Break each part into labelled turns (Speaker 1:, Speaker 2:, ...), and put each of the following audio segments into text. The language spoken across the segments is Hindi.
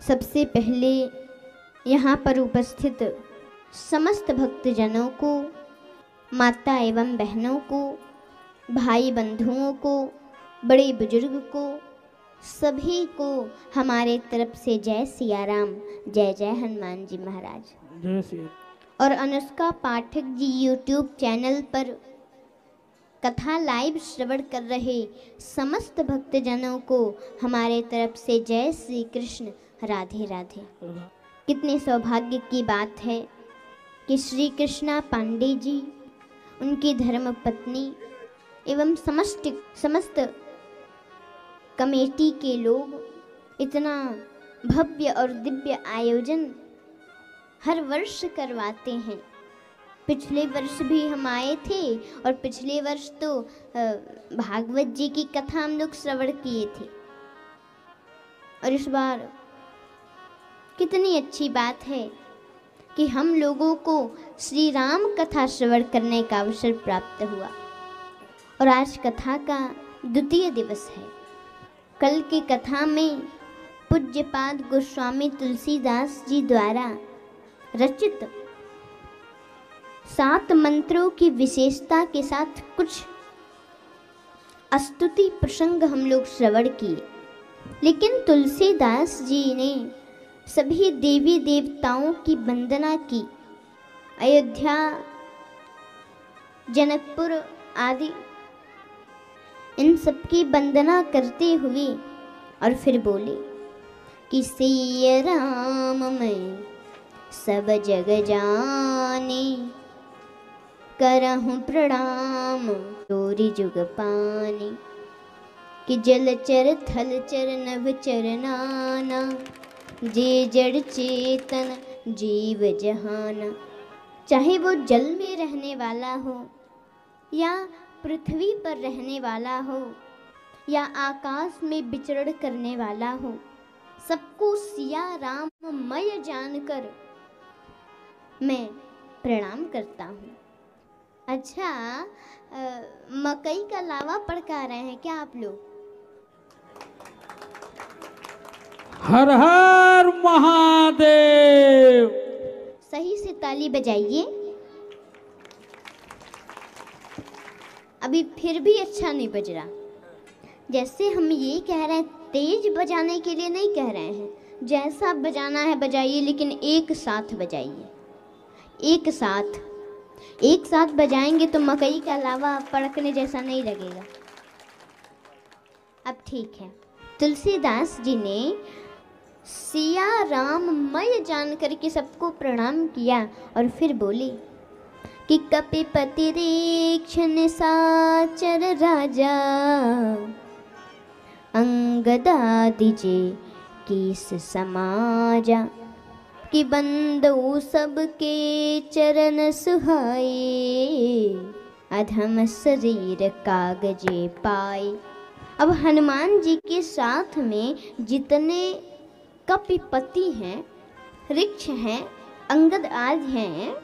Speaker 1: सबसे पहले यहाँ पर उपस्थित समस्त भक्तजनों को, माता एवं बहनों को, भाई बंधुओं को, बड़े बुजुर्ग को, सभी को हमारे तरफ से जय सिया राम, जय जय हनुमान जी महाराज।
Speaker 2: जय सिया।
Speaker 1: और अनुष्का पाठक जी यूट्यूब चैनल पर कथा लाइव श्रवण कर रहे समस्त भक्तजनों को हमारे तरफ से जय श्री कृष्ण, राधे राधे। कितने सौभाग्य की बात है कि श्री कृष्णा पांडे जी, उनकी धर्म पत्नी एवं समस्त कमेटी के लोग इतना भव्य और दिव्य आयोजन हर वर्ष करवाते हैं। पिछले वर्ष भी हम आए थे और पिछले वर्ष तो भागवत जी की कथा हम लोग श्रवण किए थे। और इस बार कितनी अच्छी बात है कि हम लोगों को श्री राम कथा श्रवण करने का अवसर प्राप्त हुआ। और आज कथा का द्वितीय दिवस है। कल की कथा में पूज्यपाद गोस्वामी तुलसीदास जी द्वारा रचित 7 मंत्रों की विशेषता के साथ कुछ स्तुति प्रसंग हम लोग श्रवण किए। लेकिन तुलसीदास जी ने सभी देवी देवताओं की वंदना की। अयोध्या, जनकपुर आदि इन सब की वंदना करते हुए और फिर बोले कि सिया राम मैं सब जग जाने, करहूँ प्रणाम तोरी जुग पानी। कि जलचर थलचर नभचर नाना, जे जड़ चेतन जीव जहाना। चाहे वो जल में रहने वाला हो या पृथ्वी पर रहने वाला हो या आकाश में विचरण करने वाला हो, सबको सिया राम मय जानकर मैं प्रणाम करता हूँ। अच्छा, मकई का लावा पड़का रहे हैं क्या आप लोग?
Speaker 2: हर हर महादेव।
Speaker 1: सही से ताली बजाइए। अभी फिर भी अच्छा नहीं बज रहा। जैसे हम ये कह रहे हैं, तेज बजाने के लिए नहीं कह रहे हैं, जैसा बजाना है बजाइए, लेकिन एक साथ बजाइए। एक साथ बजाएंगे तो मकई का लावा पड़कने जैसा नहीं लगेगा। अब ठीक है। तुलसीदास जी ने सिया राम मय जान करके सबको प्रणाम किया और फिर बोले कि कपिपति रेक्षण साचर राजा, अंगदादि जे कीस समाजा। कि बंदो सबके चरण सुहाए, अधम शरीर कागजे पाए। अब हनुमान जी के साथ में जितने कपिपति हैं, ऋक्ष हैं, अंगद आदि हैं,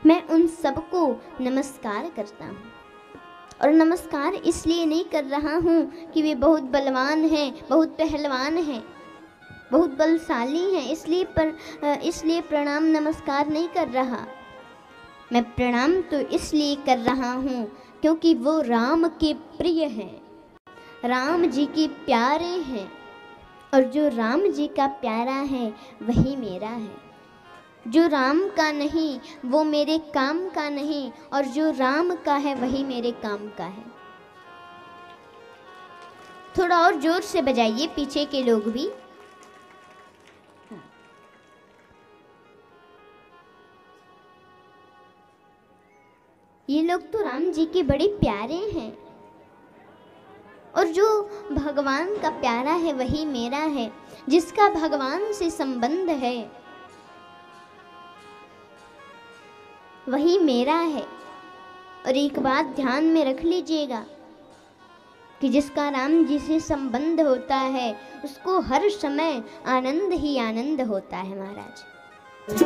Speaker 1: मैं उन सबको नमस्कार करता हूँ। और नमस्कार इसलिए नहीं कर रहा हूँ कि वे बहुत बलवान हैं, बहुत पहलवान हैं, बहुत बलशाली हैं, इसलिए प्रणाम नमस्कार नहीं कर रहा। मैं प्रणाम तो इसलिए कर रहा हूँ क्योंकि वो राम के प्रिय हैं, राम जी के प्यारे हैं। और जो राम जी का प्यारा है वही मेरा है। जो राम का नहीं वो मेरे काम का नहीं, और जो राम का है वही मेरे काम का है। थोड़ा और जोर से बजाइए, पीछे के लोग भी। ये लोग तो राम जी के बड़े प्यारे हैं, और जो भगवान का प्यारा है वही मेरा है। जिसका भगवान से संबंध है वही मेरा है। और एक बात ध्यान में रख लीजिएगा कि जिसका राम जी से संबंध होता है उसको हर समय आनंद ही आनंद होता है महाराज।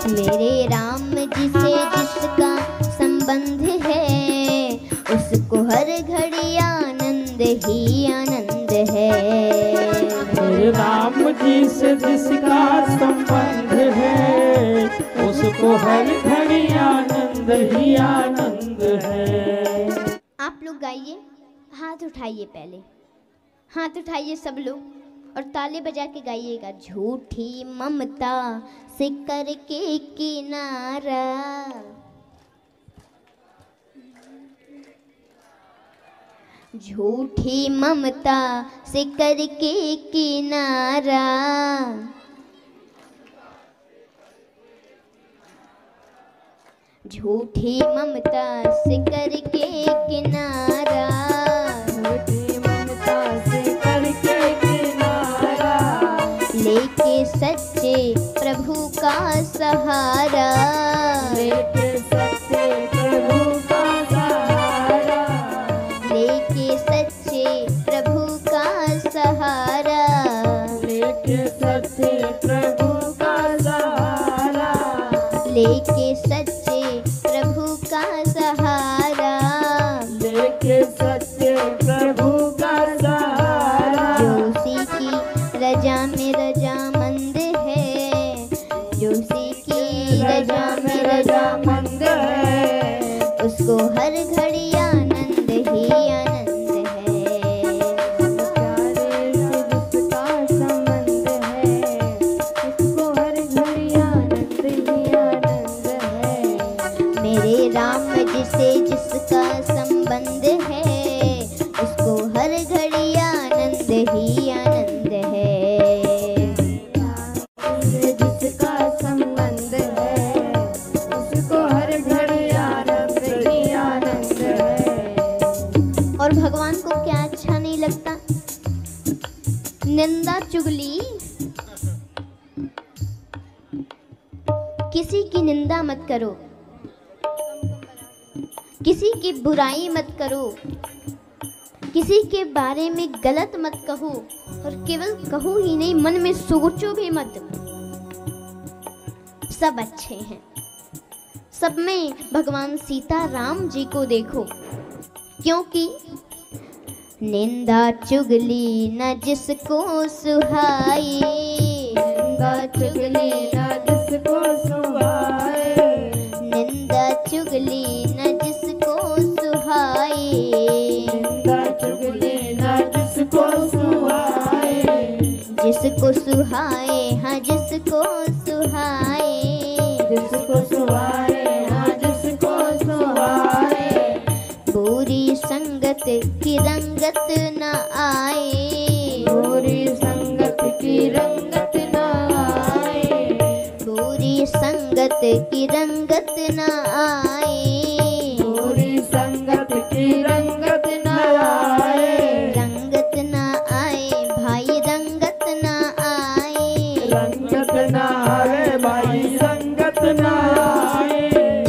Speaker 1: मेरे राम जी से जिसका संबंध है उसको हर घड़ी आनंद ही आनंद है।
Speaker 2: मेरे राम जी से जिसका संबंध है, उसको हर घड़ी आनंद ही आनंद है।
Speaker 1: आप लोग गाइए, हाथ उठाइए, पहले हाथ उठाइए सब लोग और ताली बजा के गाइएगा। झूठी ममता से करके किनारा, झूठी ममता से करके किनारा, झूठी ममता से करके किनारा,
Speaker 3: झूठी ममता से करके किनारा,
Speaker 1: लेके सच्चे प्रभु का सहारा,
Speaker 3: लेके सच्चे प्रभु का सहारा,
Speaker 1: लेके सच्चे प्रभु का सहारा,
Speaker 3: लेके सच्चे प्रभु का सहारा,
Speaker 1: लेके सच्चे प्रभु का सहारा,
Speaker 3: लेके सच्चे प्रभु का सहारा।
Speaker 1: जो उसी की रजा में रजामंद है, जो उसी की रजा में रजामंद है, उसको हर घड़ी आनंद ही आनंद है।
Speaker 3: प्यारे से जिसका संबंध है, उसको हर घड़ी आनंद ही आनंद है।
Speaker 1: मेरे राम जी से जिसका संबंध है, उसको हर घड़ी आनंद ही आनंद है।
Speaker 3: जिसका संबंध है, उसको हर घड़ी आनंद ही आनंद है।
Speaker 1: और भगवान को क्या अच्छा नहीं लगता? निंदा चुगली, किसी की निंदा मत करो, किसी की बुराई मत करो, किसी के बारे में गलत मत कहो, और केवल कहो ही नहीं, मन में सोचो भी मत। सब अच्छे हैं, सब में भगवान सीता राम जी को देखो, क्योंकि निंदा चुगली न जिसको सुहाए,
Speaker 3: निंदा चुगली न जिसको सुहाए,
Speaker 1: निंदा चुगली न जिसको सुहाए,
Speaker 3: निंदा चुगली न जिसको सुहाए,
Speaker 1: जिसको सुहाए, हाँ जिसको सुहाए,
Speaker 3: जिसको सुहाए, हाँ जिसको सुहाए।
Speaker 1: बुरी संगत की रंगत न आए,
Speaker 3: बुरी संगत की रंगत न आए,
Speaker 1: बुरी संगत की रंगत न आए,
Speaker 3: बुरी संगत की रंगत न आए,
Speaker 1: रंगत न आए भाई, रंगत न आए,
Speaker 3: रंगत न आए भाई, रंगत न आए।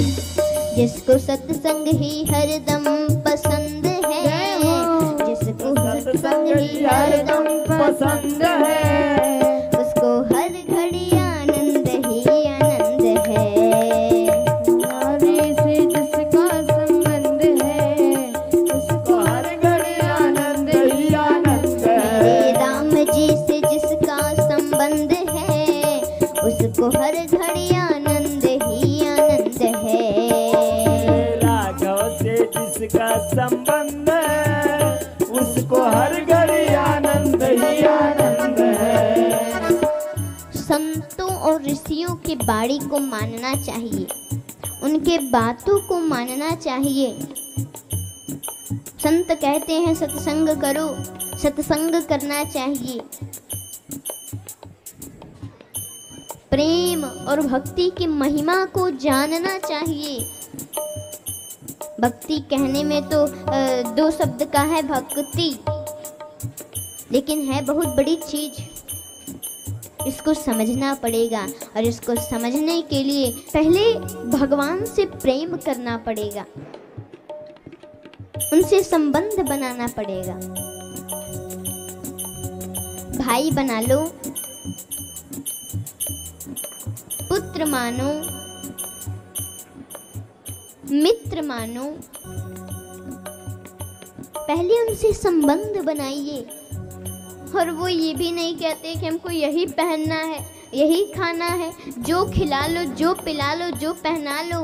Speaker 1: जिसको सत्संग ही हरदम पसंद है, जिसको सत्संग ही हरदम
Speaker 3: पसंद है,
Speaker 1: उसको हर घड़ी आनंद ही आनंद है।
Speaker 3: नारी से जिसका संबंध है, उसको हर घड़ी आनंद ही आनंद
Speaker 1: मेरे
Speaker 3: है।
Speaker 1: राम जी से जिसका संबंध है, उसको हर घड़ी आनंद ही आनंद है।
Speaker 3: राघव से जिसका संबंध है, उसको हर घड़ी आनंद ही आनंद है।
Speaker 1: संतों और ऋषियों के बाणी को मानना चाहिए, उनके बातों को मानना चाहिए। संत कहते हैं सत्संग करो, सत्संग करना चाहिए। प्रेम और भक्ति की महिमा को जानना चाहिए। भक्ति कहने में तो दो शब्द का है भक्ति, लेकिन है बहुत बड़ी चीज। इसको समझना पड़ेगा, और इसको समझने के लिए पहले भगवान से प्रेम करना पड़ेगा, उनसे संबंध बनाना पड़ेगा। भाई बना लो, पुत्र मानो, मित्र मानो, पहले उनसे संबंध बनाइए, और वो ये भी नहीं कहते कि हमको यही पहनना है, यही खाना है, जो खिला लो, जो पिला लो, जो पहना लो,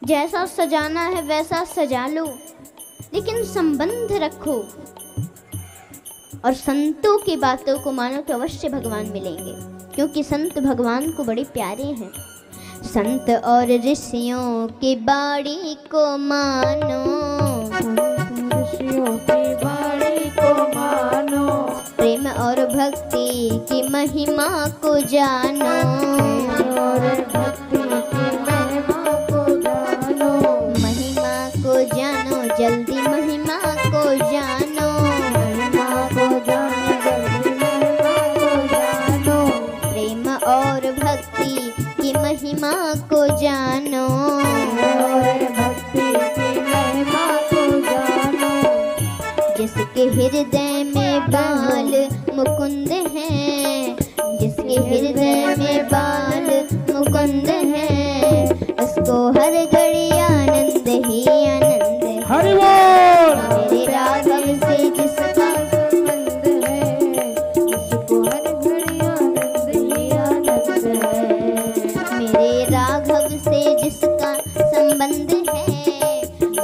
Speaker 1: जैसा सजाना है वैसा सजा लो, लेकिन संबंध रखो और संतों की बातों को मानो तो अवश्य भगवान मिलेंगे, क्योंकि संत भगवान को बड़े प्यारे हैं। संत और ऋषियों की बाणी को मानो,
Speaker 3: ऋषियों की बाणी को मानो,
Speaker 1: प्रेम और भक्ति की महिमा को जानो,
Speaker 3: और भक्ति की महिमा को जानो,
Speaker 1: महिमा को जानो, जल्दी महिमा को जानो,
Speaker 3: महिमा को जानो, जल्दी महिमा को जानो,
Speaker 1: प्रेम और भक्ति की महिमा को जानो,
Speaker 3: और भक्ति की महिमा को जानो,
Speaker 1: जिसके हृदय में बाल मुकुंद हैं, जिसके हृदय में बाल मुकुंद हैं, उसको हर घड़ी आनंद ही आनंद है।
Speaker 2: हरि बोल।
Speaker 1: मेरे राघव से जिसका
Speaker 3: संबंध है, उसको हर घड़ी आनंद ही आनंद है।
Speaker 1: मेरे राघव से जिसका संबंध है,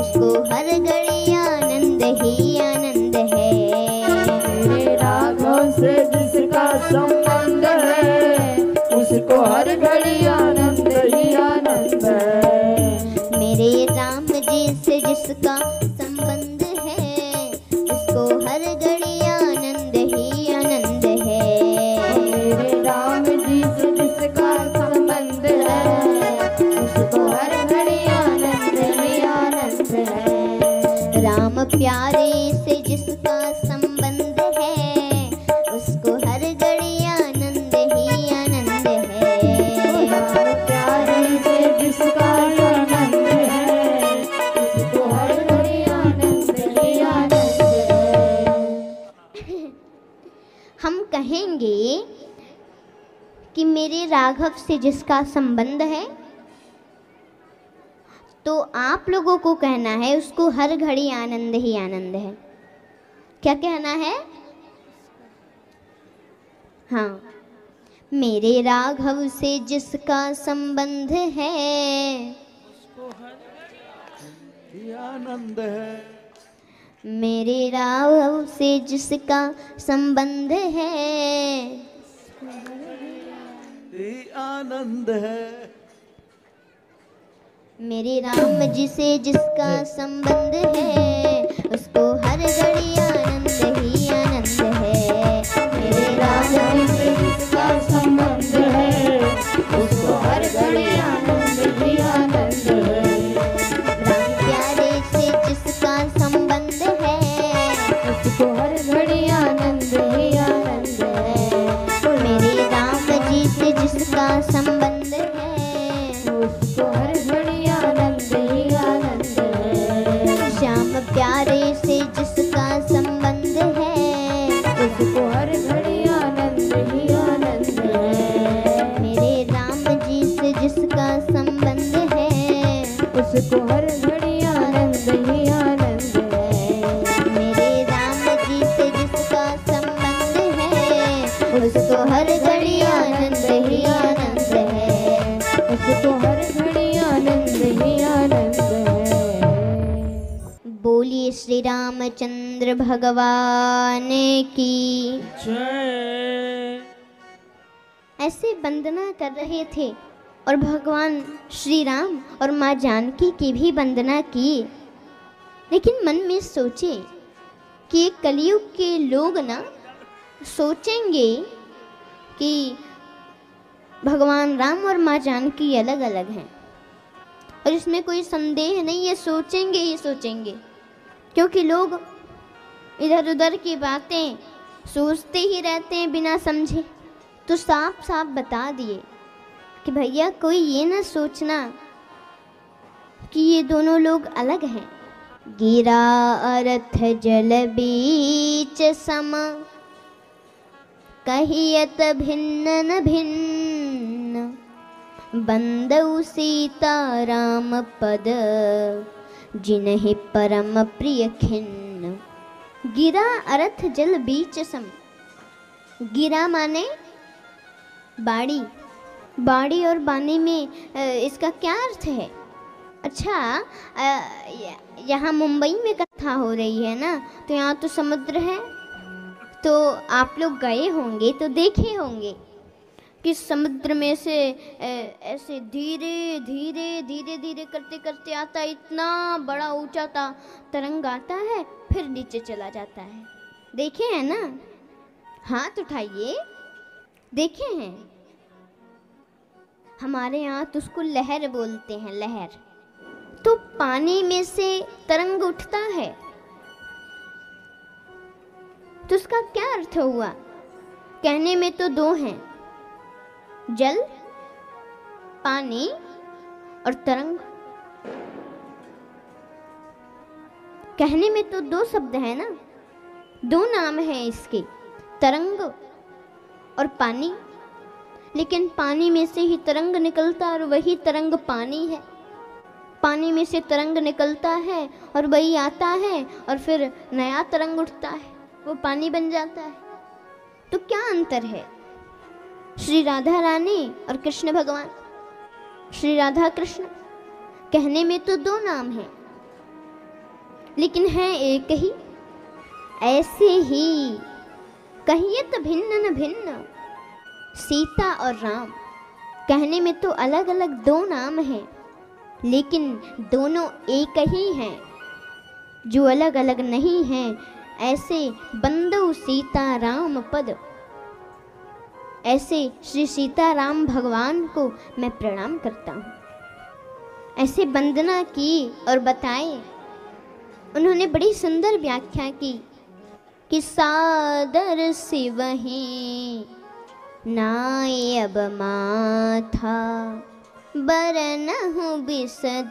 Speaker 1: उसको हर घड़ी आनंद ही आनंद है।
Speaker 3: मेरे राघव से जिसका संबंध है, उसको हर घड़ी आनंद ही आनंद है।
Speaker 1: मेरे राम जी से जिसका संबंध है, उसको हर घड़ी आनंद ही आनंद है।
Speaker 3: मेरे राम जी से जिसका संबंध है, उसको हर घड़ी आनंद ही आनंद है।
Speaker 1: राम प्यारे से जिसका संबंध है, उसको हर घड़ी आनंद ही आनंद है।
Speaker 3: राम प्यारे से जिसका संबंध है, उसको हर घड़ी आनंद ही आनंद है।
Speaker 1: हम कहेंगे कि मेरे राघव से जिसका संबंध है, तो आप लोगों को कहना है उसको हर घड़ी आनंद ही आनंद है। क्या कहना है? हाँ, मेरे राघव से जिसका संबंध है,
Speaker 2: ये आनंद है।
Speaker 1: मेरे राघव से जिसका संबंध है,
Speaker 2: ये आनंद है।
Speaker 1: मेरे राम जी से जिसका संबंध है, उसको हर घड़ी आनंद ही आनंद है। मेरे राम जी से जिसका संबंध है,
Speaker 3: उसको हर घड़ी आनंद ही आनंद है।
Speaker 1: राम प्यारे से जिसका संबंध है,
Speaker 3: उसको हर घड़ी आनंद ही आनंद है।
Speaker 1: मेरे राम जी से जिसका संबंध है,
Speaker 3: उसको हर घड़ी आनंद ही आनंद है।
Speaker 1: श्याम प्यारे से जिसका संबंध है,
Speaker 3: उसको हर घड़ी आनंद ही आनंद है।
Speaker 1: मेरे राम जी से जिसका संबंध है,
Speaker 3: उसको हर घड़ी आनंद ही आनंद है।
Speaker 1: मेरे राम जी से जिसका संबंध है, उसको हर घड़ी आनंद ही आनंद है।
Speaker 3: उसको हर घड़ी आनंद ही आनंद है।
Speaker 1: बोलिए श्री रामचंद्र भगवान की।
Speaker 2: जय।
Speaker 1: ऐसे वंदना कर रहे थे और भगवान श्री राम और माँ जानकी की भी वंदना की, लेकिन मन में सोचे कि ये कलयुग के लोग ना सोचेंगे कि भगवान राम और माँ जानकी अलग अलग हैं, और इसमें कोई संदेह नहीं है, सोचेंगे ही सोचेंगे, क्योंकि लोग इधर उधर की बातें सोचते ही रहते हैं बिना समझे। तो साफ साफ बता दिए कि भैया कोई ये ना सोचना कि ये दोनों लोग अलग हैं। गिरा अर्थ जल बीच सम, कहियत भिन्न न भिन्न, बंदउ सीता राम पद, जिन्हि परम प्रिय खिन्न। गिरा अर्थ जल बीच सम। गिरा माने बाड़ी, बाड़ी और बानी में इसका क्या अर्थ है? अच्छा, यहाँ मुंबई में कथा हो रही है ना, तो यहाँ तो समुद्र है, तो आप लोग गए होंगे तो देखे होंगे कि समुद्र में से ऐसे धीरे धीरे धीरे धीरे करते करते आता है, इतना बड़ा ऊंचा तरंग आता है, फिर नीचे चला जाता है। देखे हैं ना? हाथ उठाइए, देखे हैं? हमारे यहाँ तो उसको लहर बोलते हैं, लहर। तो पानी में से तरंग उठता है, तो उसका क्या अर्थ हुआ? कहने में तो दो हैं, जल, पानी और तरंग। कहने में तो दो शब्द है ना, दो नाम है इसके, तरंग और पानी। लेकिन पानी में से ही तरंग निकलता है और वही तरंग पानी है। पानी में से तरंग निकलता है और वही आता है और फिर नया तरंग उठता है, वो पानी बन जाता है। तो क्या अंतर है श्री राधा रानी और कृष्ण भगवान? श्री राधा कृष्ण कहने में तो दो नाम हैं, लेकिन है एक ही। ऐसे ही कहिए तो भिन्न न भिन्न, सीता और राम कहने में तो अलग अलग दो नाम हैं, लेकिन दोनों एक ही हैं, जो अलग अलग नहीं हैं। ऐसे बंदो सीता राम पद, ऐसे श्री सीताराम भगवान को मैं प्रणाम करता हूँ। ऐसे वंदना की और बताए। उन्होंने बड़ी सुंदर व्याख्या की कि सादर से वहीं नाय अब माथा, बरनहु बिसद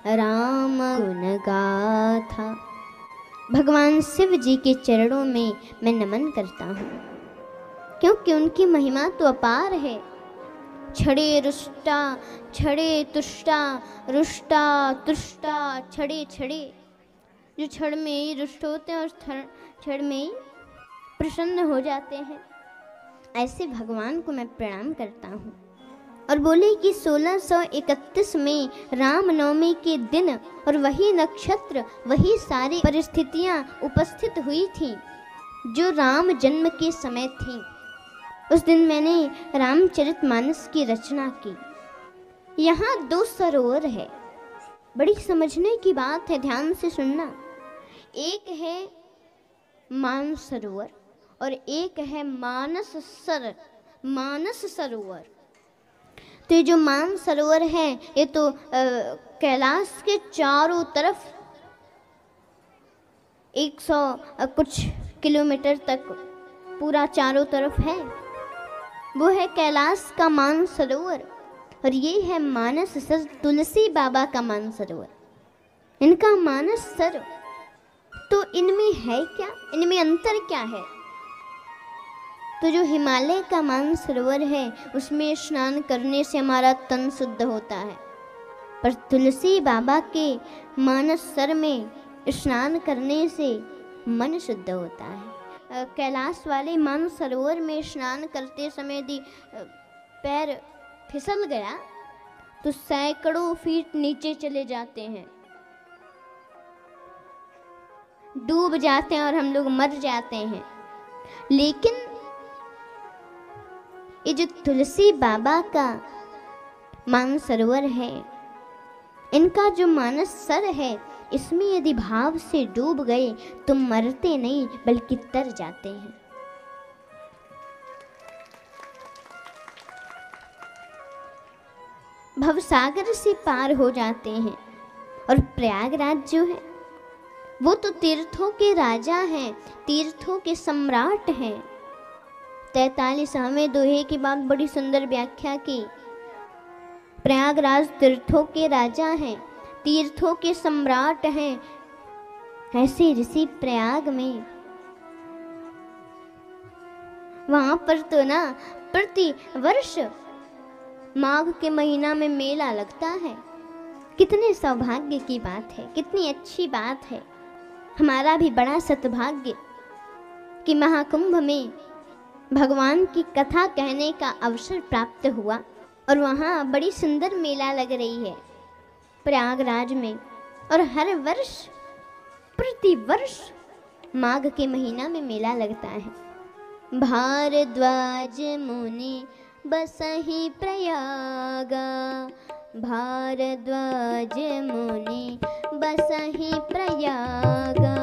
Speaker 1: राम गुण गाथा। भगवान शिव जी के चरणों में मैं नमन करता हूँ, क्योंकि उनकी महिमा तो अपार है। छड़े रुष्टा, छड़े तुष्टा, रुष्टा तुष्टा, छड़े छड़े। जो छड़ में ही रुष्ट होते हैं और छड़ में ही प्रसन्न हो जाते हैं। ऐसे भगवान को मैं प्रणाम करता हूँ। और बोले कि 1631 में रामनवमी के दिन और वही नक्षत्र, वही सारी परिस्थितियाँ उपस्थित हुई थी जो राम जन्म के समय थी। उस दिन मैंने रामचरितमानस की रचना की। यहाँ दो सरोवर है, बड़ी समझने की बात है, ध्यान से सुनना। एक है मानस सरोवर और एक है मानस सरोवर। तो ये जो मानस सरोवर है, ये तो कैलाश के चारों तरफ 100 कुछ किलोमीटर तक पूरा चारों तरफ है, वो है कैलाश का मानस सरोवर। और ये है मानस सर, तुलसी बाबा का मानस सरोवर, इनका मानस सर। तो इनमें है क्या, इनमें अंतर क्या है? तो जो हिमालय का मानस सरोवर है उसमें स्नान करने से हमारा तन शुद्ध होता है, पर तुलसी बाबा के मानस सर में स्नान करने से मन शुद्ध होता है। कैलाश वाले मानस सरोवर में स्नान करते समय यदि पैर फिसल गया तो सैकड़ों फीट नीचे चले जाते हैं, डूब जाते हैं और हम लोग मर जाते हैं। लेकिन ये जो तुलसी बाबा का मानस सरोवर है, इनका जो मानस सर है, इसमें यदि भाव से डूब गए तो मरते नहीं बल्कि तर जाते हैं। भवसागर से पार हो जाते हैं। और प्रयागराज जो है वो तो तीर्थों के राजा हैं, तीर्थों के सम्राट हैं। 43वें दोहे की बात बड़ी सुंदर व्याख्या की। प्रयागराज तीर्थों के राजा हैं, तीर्थों के सम्राट हैं। ऐसे ऋषि प्रयाग में, वहां पर तो ना प्रति वर्ष माघ के महीना में मेला लगता है। कितने सौभाग्य की बात है, कितनी अच्छी बात है। हमारा भी बड़ा सद्भाग्य कि महाकुंभ में भगवान की कथा कहने का अवसर प्राप्त हुआ और वहाँ बड़ी सुंदर मेला लग रही है प्रयागराज में। और हर वर्ष प्रति वर्ष माघ के महीना में मेला लगता है। भारद्वाज मुनि बसहि प्रयागा, भारद्वाज मुनि बसहि प्रयागा,